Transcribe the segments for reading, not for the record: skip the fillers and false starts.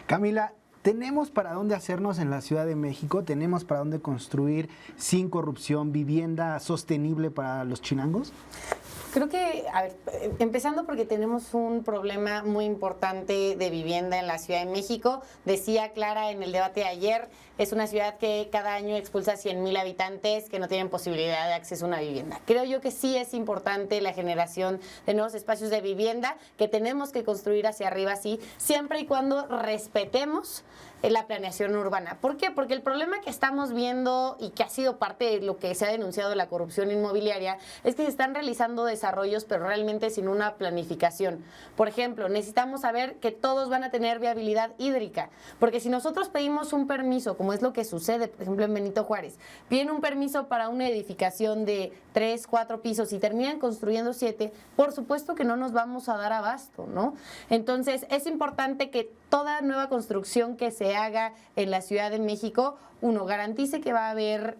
Camila, ¿tenemos para dónde hacernos en la Ciudad de México? ¿Tenemos para dónde construir sin corrupción vivienda sostenible para los chilangos? Creo que, a ver, empezando porque tenemos un problema muy importante de vivienda en la Ciudad de México. Decía Clara en el debate de ayer, es una ciudad que cada año expulsa 100,000 habitantes que no tienen posibilidad de acceso a una vivienda. Creo yo que sí es importante la generación de nuevos espacios de vivienda que tenemos que construir hacia arriba, sí, siempre y cuando respetemos la planeación urbana. ¿Por qué? Porque el problema que estamos viendo y que ha sido parte de lo que se ha denunciado de la corrupción inmobiliaria es que se están realizando desarrollos pero realmente sin una planificación. Por ejemplo, necesitamos saber que todos van a tener viabilidad hídrica, porque si nosotros pedimos un permiso, como es lo que sucede, por ejemplo, en Benito Juárez, piden un permiso para una edificación de 3, 4 pisos y terminan construyendo 7, por supuesto que no nos vamos a dar abasto, ¿no? Entonces, es importante que toda nueva construcción que se haga en la Ciudad de México, uno, garantice que va a haber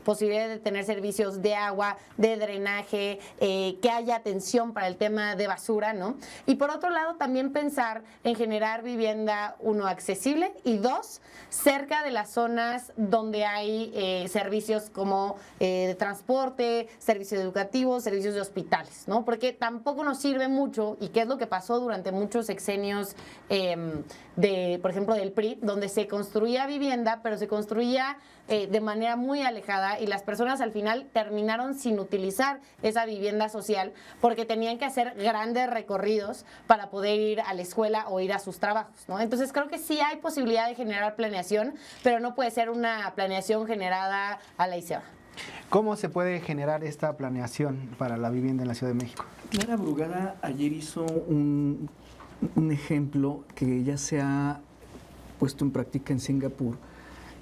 posibilidad de tener servicios de agua, de drenaje, que haya atención para el tema de basura, ¿no? Y por otro lado, también pensar en generar vivienda, uno, accesible y dos, cerca de las zonas donde hay servicios como de transporte, servicios educativos, servicios de hospitales, ¿no? Porque tampoco nos sirve mucho, y qué es lo que pasó durante muchos sexenios por ejemplo, del PRI, donde se construía vivienda, pero se construía de manera muy alejada y las personas al final terminaron sin utilizar esa vivienda social porque tenían que hacer grandes recorridos para poder ir a la escuela o ir a sus trabajos, ¿no? Entonces creo que sí hay posibilidad de generar planeación, pero no puede ser una planeación generada a la y se va. ¿Cómo se puede generar esta planeación para la vivienda en la Ciudad de México? Clara Brugada ayer hizo un ejemplo que ya se ha puesto en práctica en Singapur,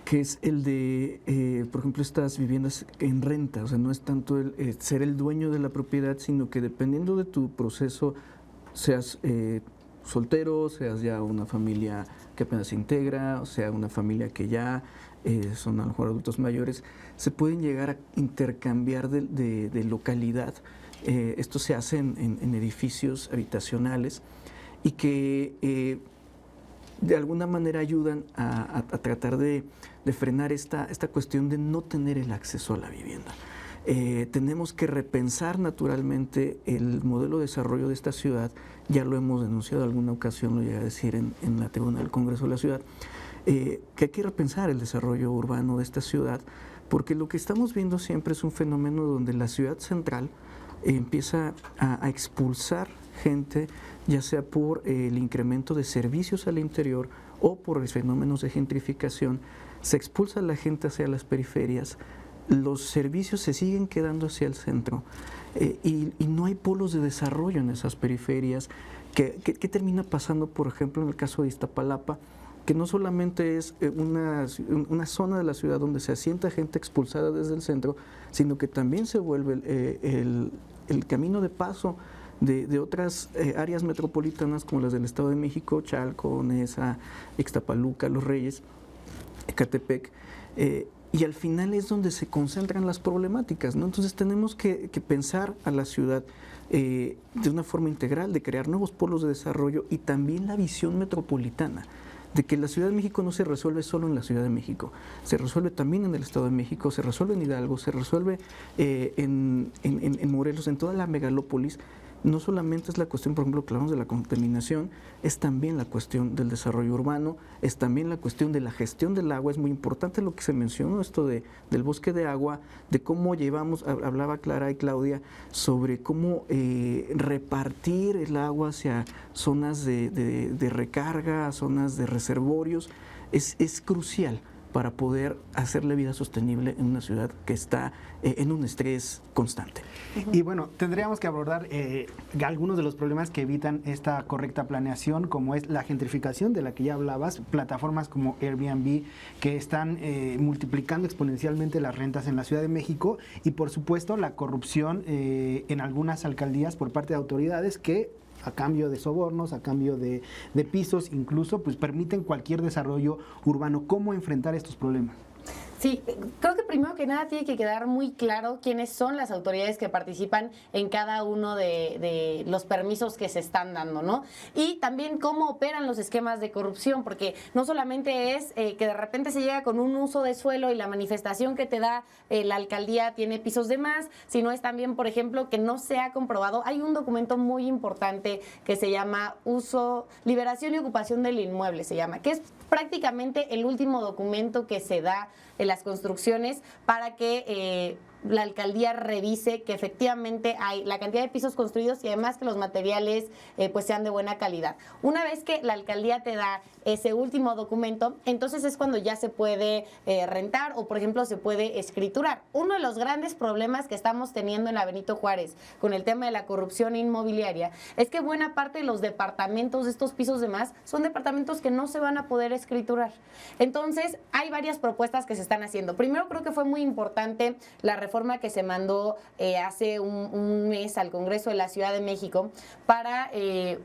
que es el de, por ejemplo, estas viviendas en renta. O sea, no es tanto ser el dueño de la propiedad, sino que dependiendo de tu proceso, seas soltero, seas ya una familia que apenas se integra, o sea, una familia que ya son a lo mejor adultos mayores, se pueden llegar a intercambiar de localidad. Esto se hace en edificios habitacionales y que de alguna manera ayudan a tratar de frenar esta cuestión de no tener el acceso a la vivienda. Tenemos que repensar naturalmente el modelo de desarrollo de esta ciudad, ya lo hemos denunciado en alguna ocasión, lo llegué a decir en la tribuna del Congreso de la Ciudad, que hay que repensar el desarrollo urbano de esta ciudad, porque lo que estamos viendo siempre es un fenómeno donde la ciudad central empieza a expulsar gente, ya sea por el incremento de servicios al interior o por los fenómenos de gentrificación. Se expulsa a la gente hacia las periferias, los servicios se siguen quedando hacia el centro y no hay polos de desarrollo en esas periferias. ¿Qué termina pasando, por ejemplo, en el caso de Iztapalapa? Que no solamente es una zona de la ciudad donde se asienta gente expulsada desde el centro, sino que también se vuelve el camino de paso de otras áreas metropolitanas como las del Estado de México, Chalco, Neza, Ixtapaluca, Los Reyes, Ecatepec, y al final es donde se concentran las problemáticas, ¿no? Entonces tenemos que pensar a la ciudad de una forma integral, de crear nuevos polos de desarrollo y también la visión metropolitana, de que la Ciudad de México no se resuelve solo en la Ciudad de México, se resuelve también en el Estado de México, se resuelve en Hidalgo, se resuelve en Morelos, en toda la megalópolis. No solamente es la cuestión, por ejemplo, que hablamos de la contaminación, es también la cuestión del desarrollo urbano, es también la cuestión de la gestión del agua. Es muy importante lo que se mencionó, esto del bosque de agua, de cómo llevamos, hablaba Clara y Claudia, sobre cómo repartir el agua hacia zonas de recarga, zonas de reservorios. Es crucial para poder hacerle vida sostenible en una ciudad que está en un estrés constante. Y bueno, tendríamos que abordar algunos de los problemas que evitan esta correcta planeación, como es la gentrificación de la que ya hablabas, plataformas como Airbnb que están multiplicando exponencialmente las rentas en la Ciudad de México y por supuesto la corrupción en algunas alcaldías por parte de autoridades que a cambio de sobornos, a cambio de pisos, incluso pues permiten cualquier desarrollo urbano. ¿Cómo enfrentar estos problemas? Sí, creo que primero que nada tiene que quedar muy claro quiénes son las autoridades que participan en cada uno de los permisos que se están dando, ¿no? Y también cómo operan los esquemas de corrupción, porque no solamente es que de repente se llega con un uso de suelo y la manifestación que te da la alcaldía tiene pisos de más, sino es también, por ejemplo, que no se ha comprobado. Hay un documento muy importante que se llama Liberación y Ocupación del Inmueble, se llama, que es prácticamente el último documento que se da en las construcciones para que la alcaldía revise que efectivamente hay la cantidad de pisos construidos y además que los materiales pues sean de buena calidad. Una vez que la alcaldía te da ese último documento, entonces es cuando ya se puede rentar o, por ejemplo, se puede escriturar. Uno de los grandes problemas que estamos teniendo en la Benito Juárez con el tema de la corrupción inmobiliaria es que buena parte de los departamentos de estos pisos de más son departamentos que no se van a poder escriturar. Entonces, hay varias propuestas que se están haciendo. Primero, creo que fue muy importante la reforma que se mandó hace un mes al Congreso de la Ciudad de México para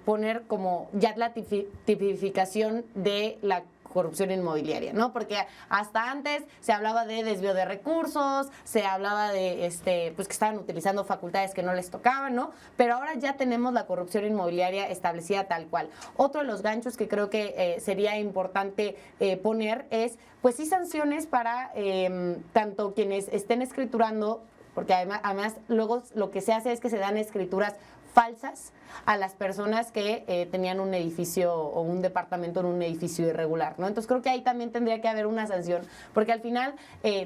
poner como ya la tipificación de la corrupción inmobiliaria, ¿no? Porque hasta antes se hablaba de desvío de recursos, se hablaba de pues que estaban utilizando facultades que no les tocaban, ¿no? Pero ahora ya tenemos la corrupción inmobiliaria establecida tal cual. Otro de los ganchos que creo que sería importante poner es, pues sí, sanciones para tanto quienes estén escriturando, porque además luego lo que se hace es que se dan escrituras falsas a las personas que tenían un edificio o un departamento en un edificio irregular, ¿no? Entonces creo que ahí también tendría que haber una sanción, porque al final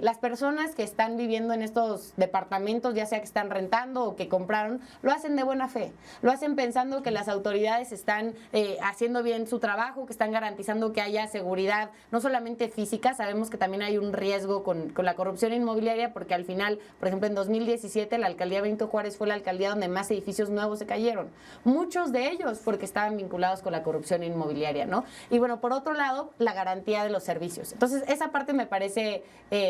las personas que están viviendo en estos departamentos, ya sea que están rentando o que compraron, lo hacen de buena fe, lo hacen pensando que las autoridades están haciendo bien su trabajo, que están garantizando que haya seguridad, no solamente física, sabemos que también hay un riesgo con la corrupción inmobiliaria, porque al final, por ejemplo, en 2017 la alcaldía Benito Juárez fue la alcaldía donde más edificios nuevos se cayeron, muchos de ellos porque estaban vinculados con la corrupción inmobiliaria, ¿no? Y bueno, por otro lado, la garantía de los servicios. Entonces, esa parte me parece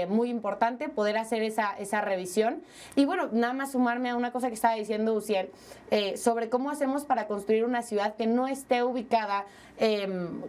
muy importante, poder hacer esa revisión. Y bueno, nada más sumarme a una cosa que estaba diciendo Uziel, sobre cómo hacemos para construir una ciudad que no esté ubicada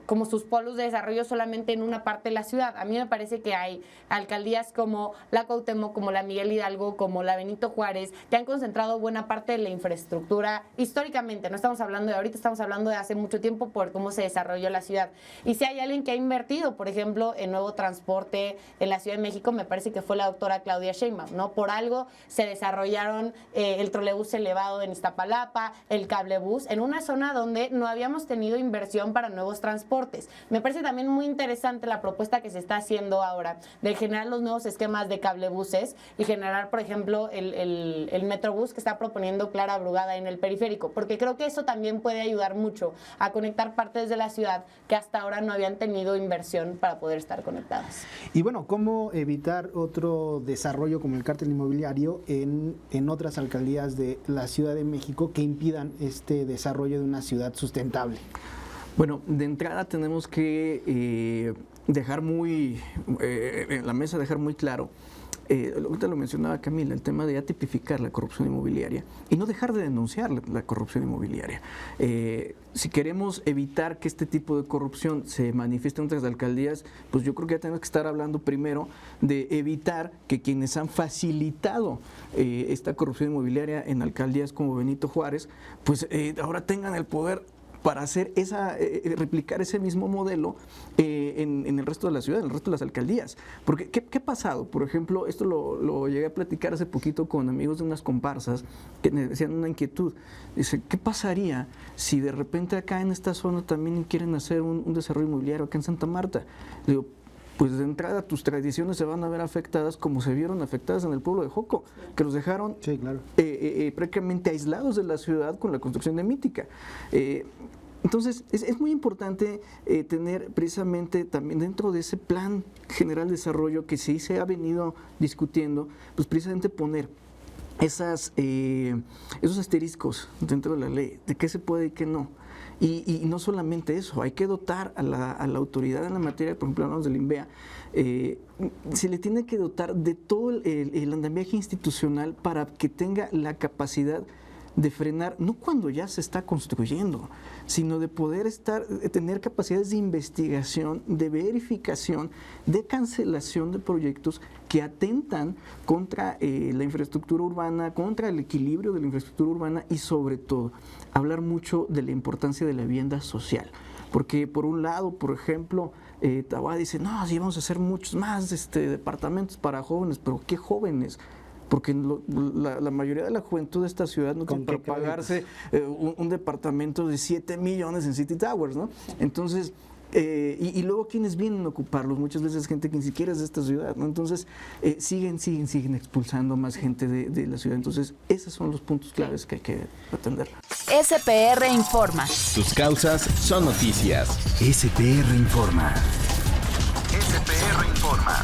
como sus polos de desarrollo solamente en una parte de la ciudad. A mí me parece que hay alcaldías como la Cuauhtémoc, como la Miguel Hidalgo, como la Benito Juárez, que han concentrado buena parte de la infraestructura históricamente. No estamos hablando de ahorita, estamos hablando de hace mucho tiempo por cómo se desarrolló la ciudad. Y si hay alguien que ha invertido, por ejemplo, en nuevo transporte en la Ciudad de México, me parece que fue la doctora Claudia Sheinbaum, ¿no? Por algo se desarrollaron el trolebús elevado en Iztapalapa, el cablebús, en una zona donde no habíamos tenido inversión para nuevos transportes. Me parece también muy interesante la propuesta que se está haciendo ahora de generar los nuevos esquemas de cablebuses y generar, por ejemplo, el Metrobús que está proponiendo Clara Brugada en el periférico, porque creo que eso también puede ayudar mucho a conectar partes de la ciudad que hasta ahora no habían tenido inversión para poder estar conectadas. Y bueno, ¿cómo evitar otro desarrollo como el cártel inmobiliario en otras alcaldías de la Ciudad de México que impidan este desarrollo de una ciudad sustentable? Bueno, de entrada tenemos que dejar en la mesa dejar muy claro, ahorita lo mencionaba Camila, el tema de ya tipificar la corrupción inmobiliaria y no dejar de denunciar la corrupción inmobiliaria. Si queremos evitar que este tipo de corrupción se manifieste en otras alcaldías, pues yo creo que ya tenemos que estar hablando primero de evitar que quienes han facilitado esta corrupción inmobiliaria en alcaldías como Benito Juárez, pues ahora tengan el poder para hacer replicar ese mismo modelo en el resto de la ciudad, en el resto de las alcaldías. Porque, ¿qué ha pasado? Por ejemplo, esto lo llegué a platicar hace poquito con amigos de unas comparsas que me decían una inquietud. Dice, ¿qué pasaría si de repente acá en esta zona también quieren hacer un desarrollo inmobiliario acá en Santa Marta? Le digo, pues de entrada tus tradiciones se van a ver afectadas como se vieron afectadas en el pueblo de Joco, que los dejaron prácticamente aislados de la ciudad con la construcción de Mítica. Entonces, es muy importante tener precisamente también dentro de ese plan general de desarrollo que sí se ha venido discutiendo, pues precisamente poner esos asteriscos dentro de la ley, de qué se puede y qué no. Y no solamente eso, hay que dotar a la autoridad en la materia, por ejemplo, hablamos del INVEA, se le tiene que dotar de todo el andamiaje institucional para que tenga la capacidad de frenar, no cuando ya se está construyendo, sino de poder tener capacidades de investigación, de verificación, de cancelación de proyectos que atentan contra la infraestructura urbana, contra el equilibrio de la infraestructura urbana y sobre todo hablar mucho de la importancia de la vivienda social. Porque por un lado, por ejemplo, Taboada dice, no, sí vamos a hacer muchos más departamentos para jóvenes, pero ¿qué jóvenes? Porque la mayoría de la juventud de esta ciudad no tiene para pagarse un departamento de 7 millones en City Towers, ¿no? Entonces, y luego quienes vienen a ocuparlos, muchas veces gente que ni siquiera es de esta ciudad, ¿no? Entonces, siguen expulsando más gente de la ciudad. Entonces, esos son los puntos claves que hay que atender. SPR Informa. Tus causas son noticias. SPR Informa. SPR Informa.